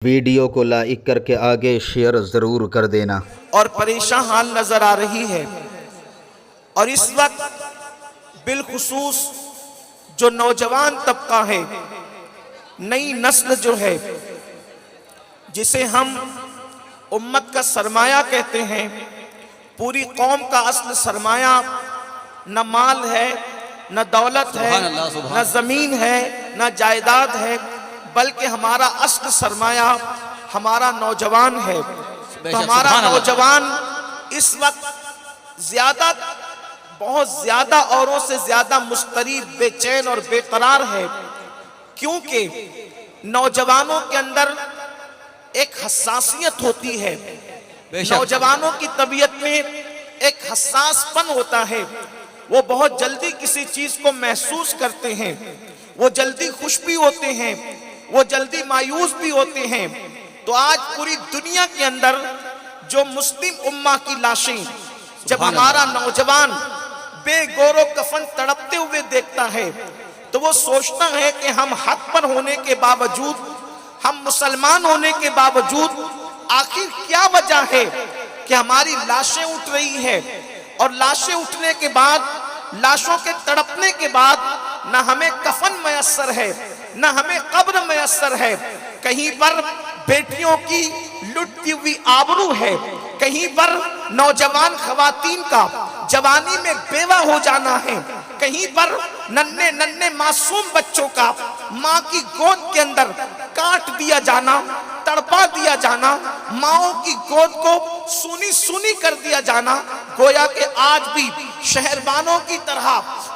Video کو like کر کے آگے شیئر ضرور کر دینا۔ اور پریشان حال نظر آ رہی ہے، اور اس وقت بالخصوص جو نوجوان طبقہ ہے، نئی نسل جو ہے، جسے ہم امت کا سرمایہ کہتے ہیں، پوری قوم کا اصل سرمایہ نہ مال ہے، نہ دولت ہے، نہ زمین ہے، نہ جائیداد ہے، بلکہ ہمارا اصل سرمایہ ہمارا نوجوان ہے۔ تو ہمارا نوجوان اس وقت بہت زیادہ اوروں سے زیادہ مضطرب، بے چین اور بے قرار ہے، کیونکہ نوجوانوں کے اندر ایک حساسیت ہوتی ہے، نوجوانوں کی طبیعت میں ایک حساس پن ہوتا ہے، وہ بہت جلدی کسی چیز کو محسوس کرتے ہیں، وہ جلدی خوش بھی ہوتے ہیں، وہ جلدی مایوس بھی ہوتے ہیں۔ تو آج پوری دنیا کے اندر جو مسلم امہ کی لاشیں جب ہمارا نوجوان بے گور و کفن تڑپتے ہوئے دیکھتا ہے تو وہ سوچتا ہے کہ ہم حق پر ہونے کے باوجود، ہم مسلمان ہونے کے باوجود آخر کیا وجہ ہے کہ ہماری لاشیں اٹھ رہی ہے، اور لاشیں اٹھنے کے بعد، لاشوں کے تڑپنے کے بعد نہ ہمیں کفن میسر ہے، نہ ہمیں قبر میسر ہے، کہیں پر بیٹیوں کی لٹتی ہوئی آبرو ہے، کہیں پر نوجوان خواتین کا جوانی میں بیوہ ہو جانا ہے، کہیں پر ننھے معصوم بچوں کا ماں کی گود کے اندر کاٹ دیا جانا، تڑپا دیا جانا، ماؤں کی گود کو سونی سونی کر دیا جانا، گویا کہ آج بھی شہربانوں کی طرح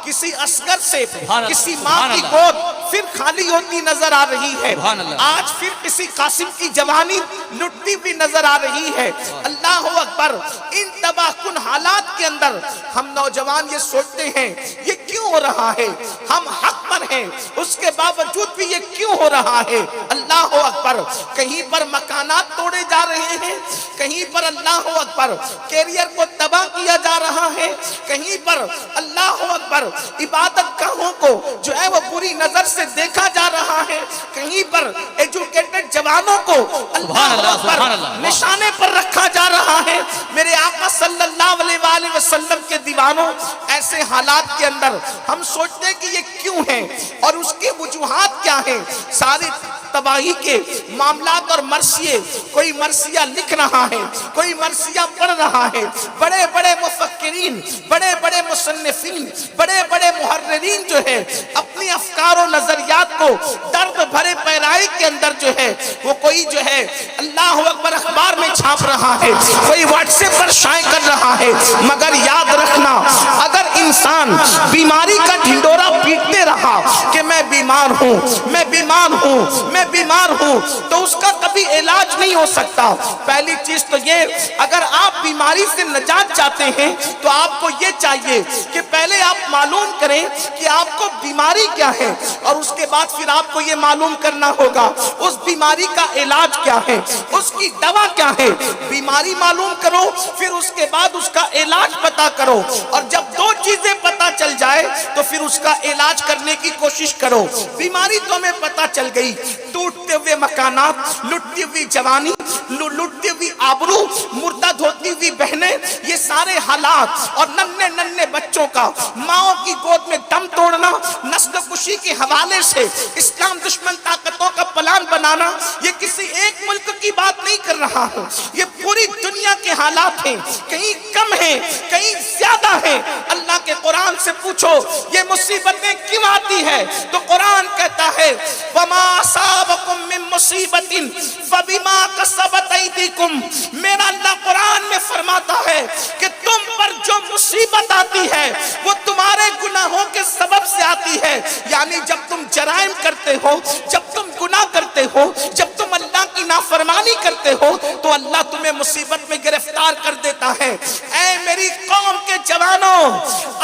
کسی عسکر سے کسی ماں کی گود پھر خالی ہوتی نظر آ رہی ہے، آج پھر کسی قاسم کی جوانی لٹتی بھی نظر آ رہی ہے۔ اللہ اکبر! ان تباہ کن حالات کے اندر ہم نوجوان یہ سوچتے ہیں یہ کیوں ہو رہا ہے؟ ہم حق پر ہیں، اس کے باوجود بھی یہ کیوں ہو رہا ہے؟ اللہ اکبر! کہیں پر مکانات توڑے جا رہے ہیں، کہیں پر اللہ اکبر کیریئر کو تباہ کیا جا رہا ہے، کہیں پر اللہ اکبر عبادت گاہوں کو جو ہے وہ بری نظر سے دیکھا جا رہا ہے، کہیں پر ایجوکیٹڈ جوانوں کو اللہ اکبر نشانے پر رکھا جا رہا ہے۔ میرے آقا صلی اللہ علیہ وآلہ وسلم کے دیوانوں، ایسے حالات کے اندر ہم سوچتے ہیں کہ یہ کیوں ہیں اور اس کے وجوہات کیا ہیں؟ ساری تباہی کے معاملات اور مرثیے، کوئی مرثیہ لکھ رہا ہے، کوئی مرثیہ پڑھ رہا ہے، بڑے بڑے مفکرین، بڑے بڑے مصنفین، بڑے بڑے محررین جو ہے اپنی افکار و نظریات کو درد بھرے پیرائی کے اندر جو ہے وہ کوئی جو ہے اللہ اکبر اخبار میں چھاپ رہا ہے، کوئی واٹس ایپ پر شائع کر رہا ہے، مگر یاد رکھنا اگر انسان بیماری کا ڈھنڈورا پیٹتے رہا کہ میں بیمار ہوں، میں بیمار ہوں، میں بیمار ہوں، تو اس کا کبھی علاج نہیں ہو سکتا۔ پہلی چیز تو یہ، اگر آپ بیماری سے نجات چاہتے ہیں تو آپ کو یہ چاہیے کہ پہلے آپ معلوم کریں کہ آپ کو بیماری کیا ہے، اور اس کے بعد پھر آپ کو یہ معلوم کرنا ہوگا اس بیماری کا علاج کیا ہے، اس کی دوا کیا ہے۔ بیماری معلوم کرو، پھر اس کے بعد اس کا علاج پتا کرو، اور جب دو چیزیں پتا چل جائے تو پھر اس کا علاج کرنے کی کوشش کرو۔ بیماری تو ہمیں پتا چل گئی، ٹوٹتے ہوئے مکانات، لٹتی ہوئی جوانی، لٹتی ہوئی آبرو، مرتد ہوتی ہوئی بہنیں، یہ سارے حالات، اور ننھے بچوں کا ماؤں کی گود میں دم توڑنا، نسل کشی کے حوالے سے اسلام دشمن طاقتوں کا پلان بنانا، یہ کسی ایک ملک کی بات نہیں کر رہا ہوں، یہ پوری دنیا کے حالات ہیں، کہیں کم ہیں، کہیں زیادہ ہیں۔ اللہ کے قرآن سے پوچھو یہ مصیبتیں کیوں آتی ہے تو قرآن کہتا ہے وَمَا أَصَابَكُم مِّن مُّصِيبَةٍ فَبِمَا كَسَبَتْ أَيْدِيكُمْ۔ میرا اللہ قرآن میں فرماتا ہے کہ تم پر جو مصیبت آتی ہے وہ تمہارے گناہوں کے سبب سے آتی ہے، یعنی جب تم جرائم کرتے ہو، جب تم گناہ کرتے ہو، جب تم اللہ کی نافرمانی کرتے ہو تو اللہ تمہیں مصیبت میں گرفتار کر دیتا ہے۔ اے میری قوم کے جوانوں،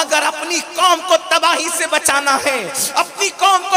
اگر اپنی قوم کو تباہی سے بچانا ہے، اپنی قوم کو